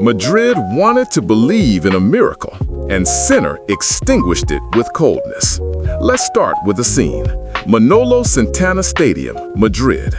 Madrid wanted to believe in a miracle, and Sinner extinguished it with coldness. Let's start with the scene. Manolo Santana Stadium, Madrid.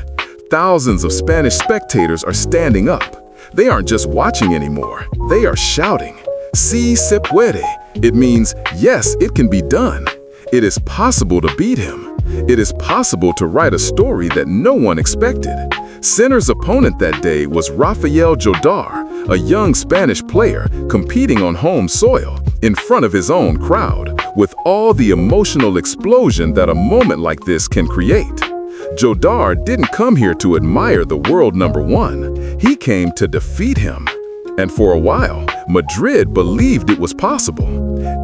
Thousands of Spanish spectators are standing up. They aren't just watching anymore, they are shouting. Sí se puede. It means, yes, it can be done. It is possible to beat him. It is possible to write a story that no one expected. Sinner's opponent that day was Rafael Jodar, a young Spanish player competing on home soil in front of his own crowd, with all the emotional explosion that a moment like this can create. Jodar didn't come here to admire the world number one. He came to defeat him. And for a while, Madrid believed it was possible.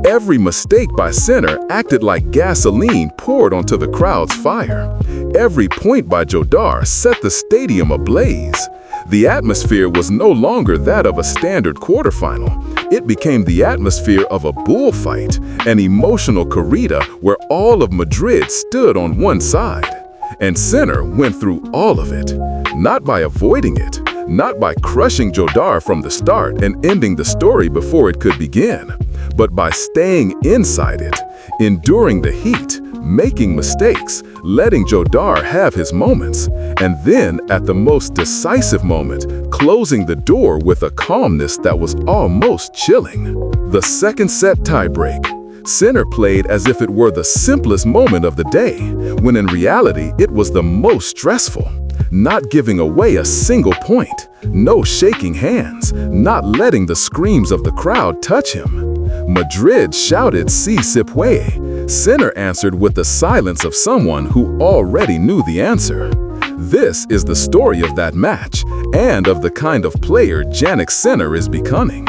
Every mistake by Sinner acted like gasoline poured onto the crowd's fire. Every point by Jodar set the stadium ablaze. The atmosphere was no longer that of a standard quarterfinal. It became the atmosphere of a bullfight, an emotional corrida where all of Madrid stood on one side. And Sinner went through all of it, not by avoiding it, not by crushing Jodar from the start and ending the story before it could begin, but by staying inside it, enduring the heat, making mistakes, letting Jodar have his moments, and then at the most decisive moment, closing the door with a calmness that was almost chilling. The second set tiebreak. Sinner played as if it were the simplest moment of the day, when in reality it was the most stressful. Not giving away a single point, no shaking hands, not letting the screams of the crowd touch him. Madrid shouted "Sí se puede." Sinner answered with the silence of someone who already knew the answer. This is the story of that match, and of the kind of player Jannik Sinner is becoming.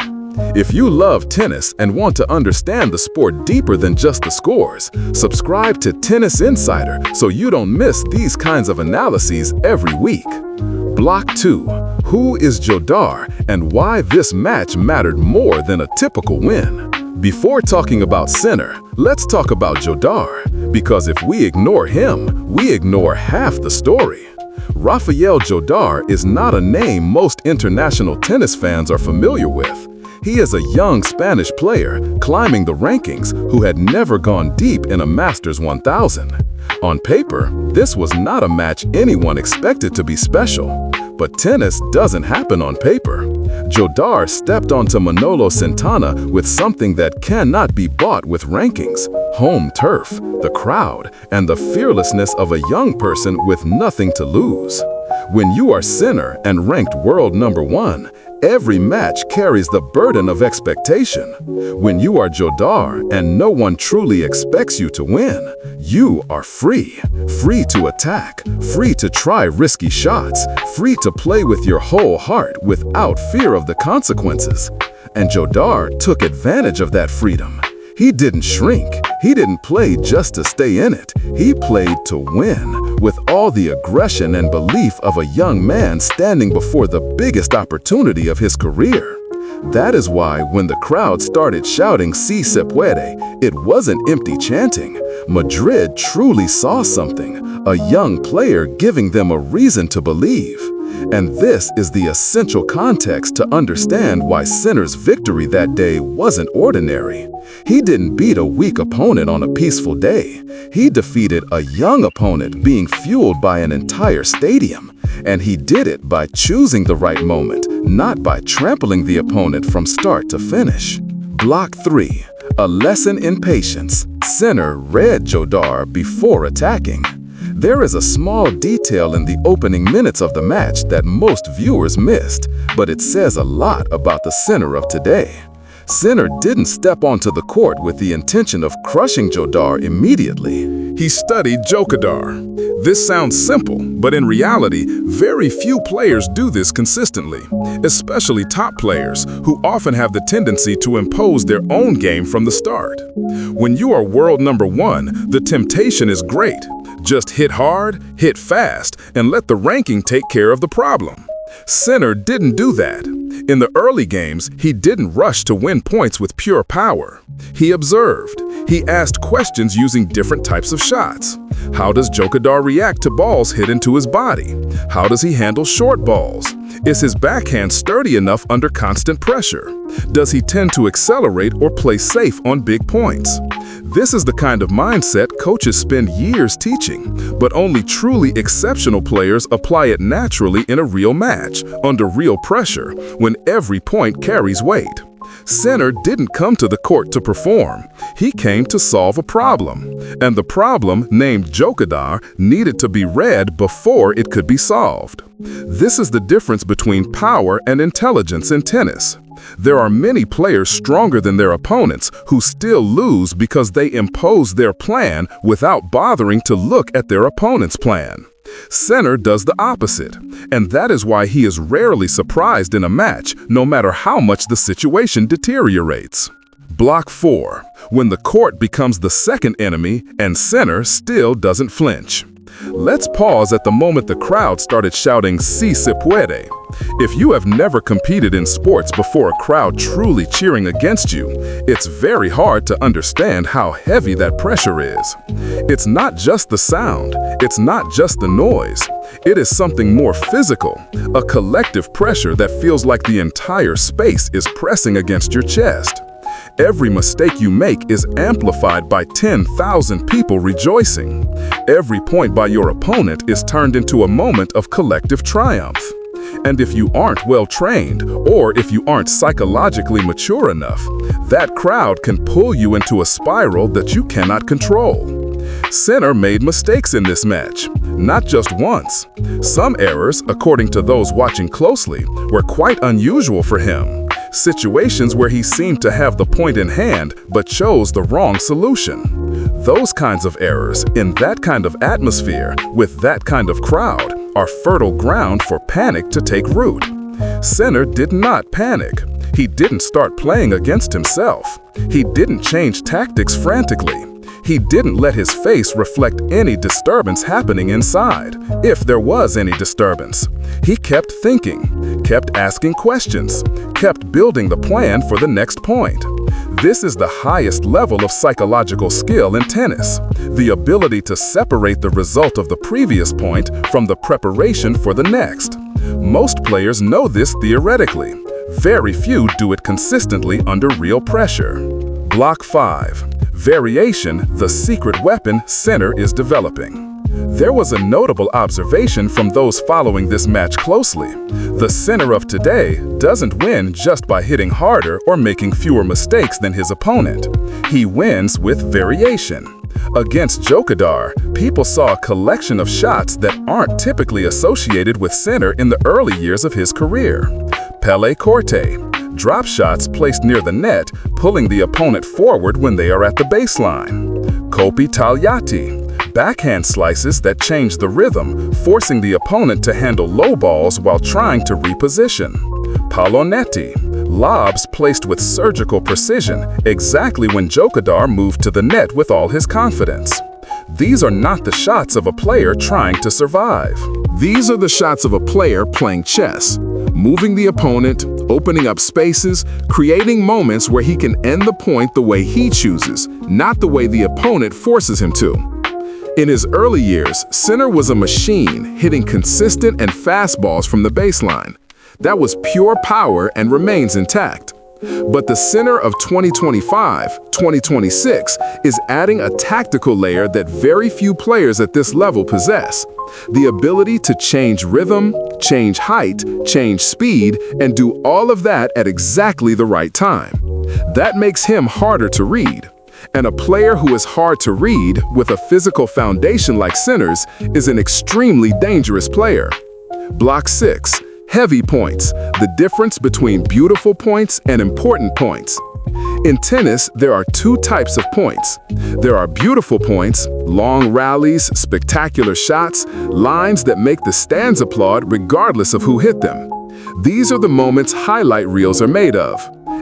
If you love tennis and want to understand the sport deeper than just the scores, subscribe to Tennis Insider so you don't miss these kinds of analyses every week. Block 2. Who is Jodar and why this match mattered more than a typical win? Before talking about Sinner, let's talk about Jodar, because if we ignore him, we ignore half the story. Rafael Jodar is not a name most international tennis fans are familiar with. He is a young Spanish player climbing the rankings who had never gone deep in a Masters 1000. On paper, this was not a match anyone expected to be special. But tennis doesn't happen on paper. Jodar stepped onto Manolo Santana with something that cannot be bought with rankings: home turf, the crowd, and the fearlessness of a young person with nothing to lose. When you are Sinner and ranked world number one, every match carries the burden of expectation. When you are Jodar and no one truly expects you to win, you are free. Free to attack, free to try risky shots, free to play with your whole heart without fear of the consequences. And Jodar took advantage of that freedom. He didn't shrink. He didn't play just to stay in it. He played to win, with all the aggression and belief of a young man standing before the biggest opportunity of his career. That is why when the crowd started shouting "Sí se puede," it wasn't empty chanting. Madrid truly saw something, a young player giving them a reason to believe. And this is the essential context to understand why Sinner's victory that day wasn't ordinary. He didn't beat a weak opponent on a peaceful day. He defeated a young opponent being fueled by an entire stadium. And he did it by choosing the right moment, not by trampling the opponent from start to finish. Block 3. A lesson in patience. Sinner read Jodar before attacking. There is a small detail in the opening minutes of the match that most viewers missed, but it says a lot about the Sinner of today. Sinner didn't step onto the court with the intention of crushing Jodar immediately. He studied Jokadar. This sounds simple, but in reality, very few players do this consistently, especially top players who often have the tendency to impose their own game from the start. When you are world number one, the temptation is great. Just hit hard, hit fast, and let the ranking take care of the problem. Sinner didn't do that. In the early games, he didn't rush to win points with pure power. He observed. He asked questions using different types of shots. How does Jokadar react to balls hit into his body? How does he handle short balls? Is his backhand sturdy enough under constant pressure? Does he tend to accelerate or play safe on big points? This is the kind of mindset coaches spend years teaching, but only truly exceptional players apply it naturally in a real match, under real pressure, when every point carries weight. Sinner didn't come to the court to perform. He came to solve a problem. And the problem, named Jodar, needed to be read before it could be solved. This is the difference between power and intelligence in tennis. There are many players stronger than their opponents who still lose because they impose their plan without bothering to look at their opponent's plan. Sinner does the opposite, and that is why he is rarely surprised in a match, no matter how much the situation deteriorates. Block 4. When the court becomes the second enemy and Sinner still doesn't flinch. Let's pause at the moment the crowd started shouting "Si se puede." If you have never competed in sports before a crowd truly cheering against you, it's very hard to understand how heavy that pressure is. It's not just the sound, it's not just the noise. It is something more physical, a collective pressure that feels like the entire space is pressing against your chest. Every mistake you make is amplified by 10,000 people rejoicing. Every point by your opponent is turned into a moment of collective triumph. And if you aren't well trained, or if you aren't psychologically mature enough, that crowd can pull you into a spiral that you cannot control. Sinner made mistakes in this match, not just once. Some errors, according to those watching closely, were quite unusual for him. Situations where he seemed to have the point in hand but chose the wrong solution. Those kinds of errors, in that kind of atmosphere, with that kind of crowd, are fertile ground for panic to take root. Sinner did not panic. He didn't start playing against himself. He didn't change tactics frantically. He didn't let his face reflect any disturbance happening inside, if there was any disturbance. He kept thinking, kept asking questions, kept building the plan for the next point. This is the highest level of psychological skill in tennis, the ability to separate the result of the previous point from the preparation for the next. Most players know this theoretically. Very few do it consistently under real pressure. Block 5. Variation, the secret weapon Sinner is developing. There was a notable observation from those following this match closely. The Sinner of today doesn't win just by hitting harder or making fewer mistakes than his opponent. He wins with variation. Against Jodar, people saw a collection of shots that aren't typically associated with Sinner in the early years of his career. Pele corte, drop shots placed near the net, pulling the opponent forward when they are at the baseline. Colpi tagliati, backhand slices that change the rhythm, forcing the opponent to handle low balls while trying to reposition. Pallonetti, lobs placed with surgical precision, exactly when Jodar moved to the net with all his confidence. These are not the shots of a player trying to survive. These are the shots of a player playing chess, moving the opponent, opening up spaces, creating moments where he can end the point the way he chooses, not the way the opponent forces him to. In his early years, Sinner was a machine, hitting consistent and fast balls from the baseline. That was pure power and remains intact. But the Sinner of 2025, 2026 is adding a tactical layer that very few players at this level possess. The ability to change rhythm, change height, change speed, and do all of that at exactly the right time. That makes him harder to read. And a player who is hard to read with a physical foundation like Sinner's is an extremely dangerous player. Block 6. Heavy points, the difference between beautiful points and important points. In tennis, there are two types of points. There are beautiful points, long rallies, spectacular shots, lines that make the stands applaud regardless of who hit them. These are the moments highlight reels are made of.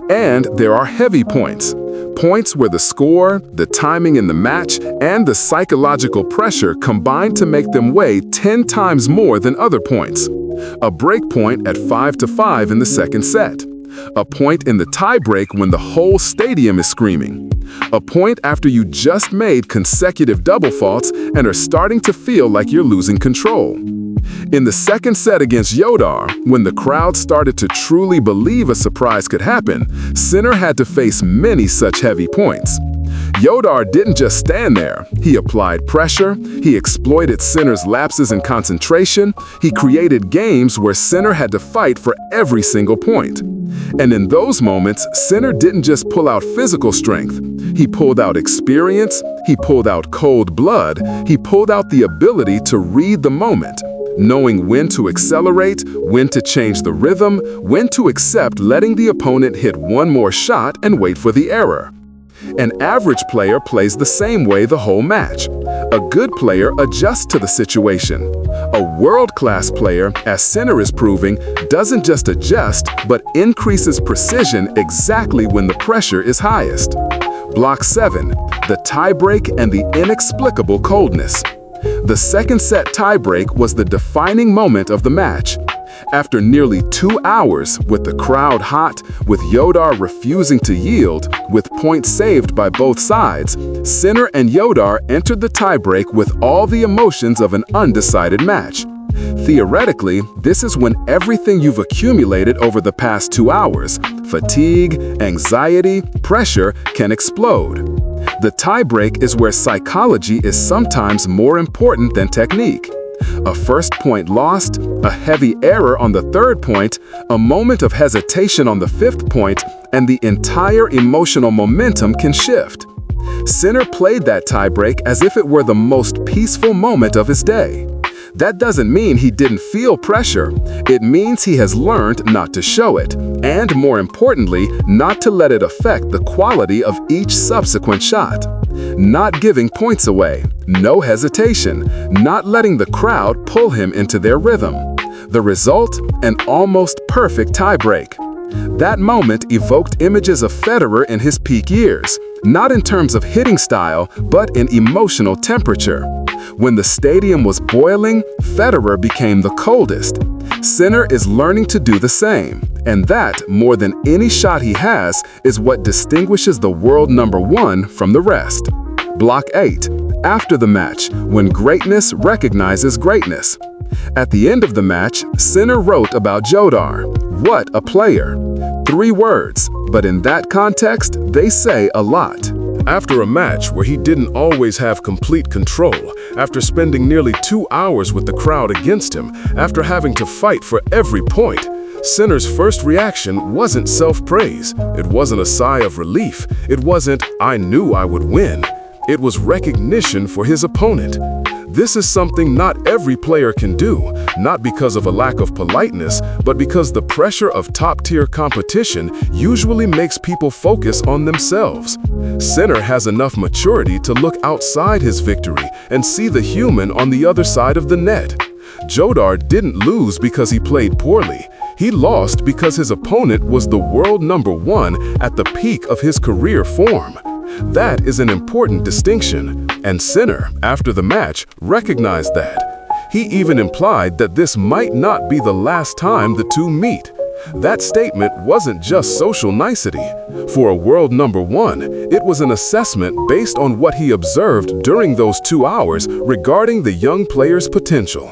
And there are heavy points. Points where the score, the timing in the match, and the psychological pressure combine to make them weigh 10 times more than other points. A break point at 5-5 in the second set. A point in the tiebreak when the whole stadium is screaming. A point after you just made consecutive double faults and are starting to feel like you're losing control. In the second set against Jodar, when the crowd started to truly believe a surprise could happen, Sinner had to face many such heavy points. Jodar didn't just stand there. He applied pressure, he exploited Sinner's lapses in concentration, he created games where Sinner had to fight for every single point. And in those moments, Sinner didn't just pull out physical strength. He pulled out experience, he pulled out cold blood, he pulled out the ability to read the moment, knowing when to accelerate, when to change the rhythm, when to accept letting the opponent hit one more shot and wait for the error. An average player plays the same way the whole match. A good player adjusts to the situation. A world-class player, as Sinner is proving, doesn't just adjust, but increases precision exactly when the pressure is highest. Block 7. The tiebreak and the inexplicable coldness. The second set tiebreak was the defining moment of the match. After nearly 2 hours, with the crowd hot, with Jodar refusing to yield, with points saved by both sides, Sinner and Jodar entered the tiebreak with all the emotions of an undecided match. Theoretically, this is when everything you've accumulated over the past 2 hours, fatigue, anxiety, pressure, can explode. The tiebreak is where psychology is sometimes more important than technique. A first point lost, a heavy error on the third point, a moment of hesitation on the fifth point, and the entire emotional momentum can shift. Sinner played that tiebreak as if it were the most peaceful moment of his day. That doesn't mean he didn't feel pressure. It means he has learned not to show it, and more importantly, not to let it affect the quality of each subsequent shot. Not giving points away, no hesitation, not letting the crowd pull him into their rhythm. The result, an almost perfect tiebreak. That moment evoked images of Federer in his peak years, not in terms of hitting style, but in emotional temperature. When the stadium was boiling, Federer became the coldest. Sinner is learning to do the same, and that, more than any shot he has, is what distinguishes the world #1 from the rest. Block 8. After the match, when greatness recognizes greatness. At the end of the match, Sinner wrote about Jodar. What a player! 3 words, but in that context, they say a lot. After a match where he didn't always have complete control, after spending nearly 2 hours with the crowd against him, after having to fight for every point, Sinner's first reaction wasn't self-praise. It wasn't a sigh of relief. It wasn't, "I knew I would win." It was recognition for his opponent. This is something not every player can do, not because of a lack of politeness, but because the pressure of top-tier competition usually makes people focus on themselves. Sinner has enough maturity to look outside his victory and see the human on the other side of the net. Jodar didn't lose because he played poorly. He lost because his opponent was the world #1 at the peak of his career form. That is an important distinction, and Sinner, after the match, recognized that. He even implied that this might not be the last time the two meet. That statement wasn't just social nicety. For a world #1, it was an assessment based on what he observed during those 2 hours regarding the young player's potential.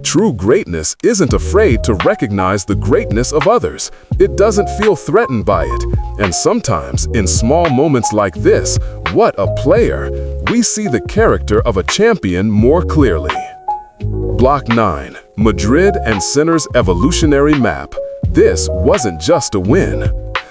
True greatness isn't afraid to recognize the greatness of others. It doesn't feel threatened by it. And sometimes, in small moments like this, what a player, we see the character of a champion more clearly. Block 9. Madrid and Sinner's evolutionary map. This wasn't just a win.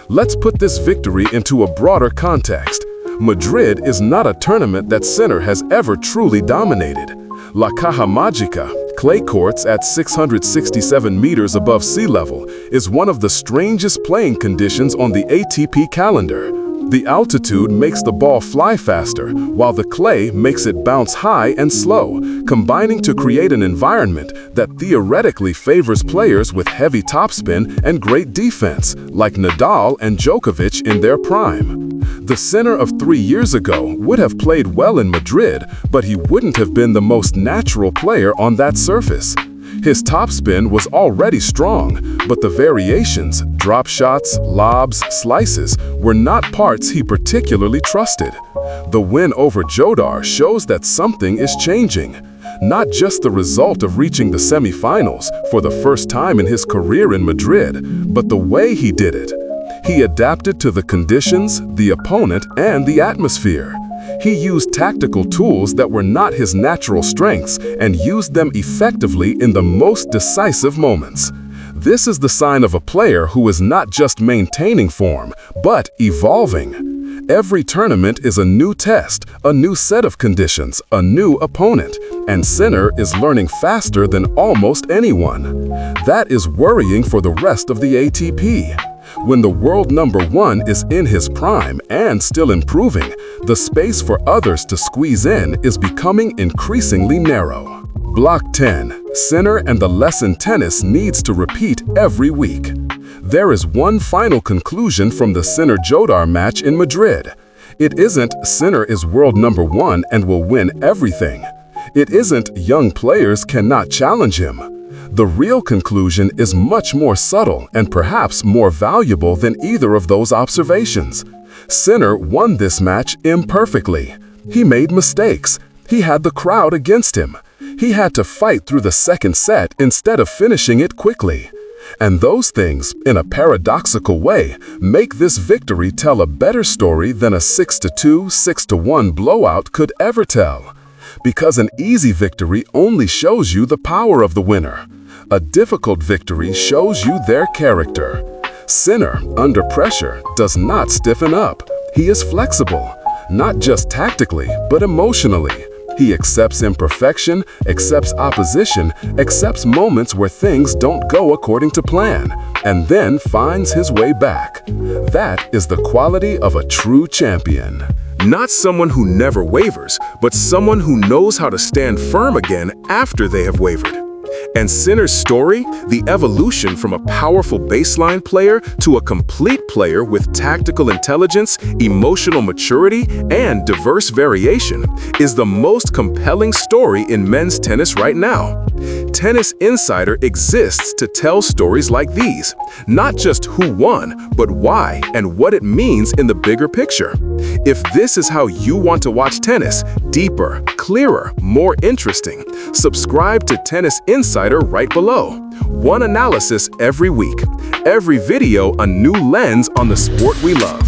Let's put this victory into a broader context. Madrid is not a tournament that Sinner has ever truly dominated. La Caja Magica, clay courts at 667 meters above sea level, is one of the strangest playing conditions on the ATP calendar. The altitude makes the ball fly faster, while the clay makes it bounce high and slow, combining to create an environment that theoretically favors players with heavy topspin and great defense, like Nadal and Djokovic in their prime. The Sinner of 3 years ago would have played well in Madrid, but he wouldn't have been the most natural player on that surface. His topspin was already strong, but the variations, drop shots, lobs, slices, were not parts he particularly trusted. The win over Jodar shows that something is changing. not just the result of reaching the semifinals for the first time in his career in Madrid, but the way he did it. He adapted to the conditions, the opponent, and the atmosphere. He used tactical tools that were not his natural strengths and used them effectively in the most decisive moments. This is the sign of a player who is not just maintaining form, but evolving. Every tournament is a new test, a new set of conditions, a new opponent, and Sinner is learning faster than almost anyone. That is worrying for the rest of the ATP. When the world number one is in his prime and still improving, the space for others to squeeze in is becoming increasingly narrow. Block 10. Sinner and the lesson tennis needs to repeat every week. There is one final conclusion from the Sinner-Jodar match in Madrid. It isn't Sinner is world number one and will win everything. It isn't young players cannot challenge him. The real conclusion is much more subtle and perhaps more valuable than either of those observations. Sinner won this match imperfectly. He made mistakes. He had the crowd against him. He had to fight through the second set instead of finishing it quickly. And those things, in a paradoxical way, make this victory tell a better story than a 6-2, 6-1 blowout could ever tell. Because an easy victory only shows you the power of the winner. A difficult victory shows you their character. Sinner, under pressure, does not stiffen up. He is flexible, not just tactically, but emotionally. He accepts imperfection, accepts opposition, accepts moments where things don't go according to plan, and then finds his way back. That is the quality of a true champion. Not someone who never wavers, but someone who knows how to stand firm again after they have wavered. And Sinner's story, the evolution from a powerful baseline player to a complete player with tactical intelligence, emotional maturity, and diverse variation, is the most compelling story in men's tennis right now. Tennis Insider exists to tell stories like these, not just who won, but why and what it means in the bigger picture. If this is how you want to watch tennis, deeper, clearer, more interesting, subscribe to Tennis Insider right below. One analysis every week. Every video a new lens on the sport we love.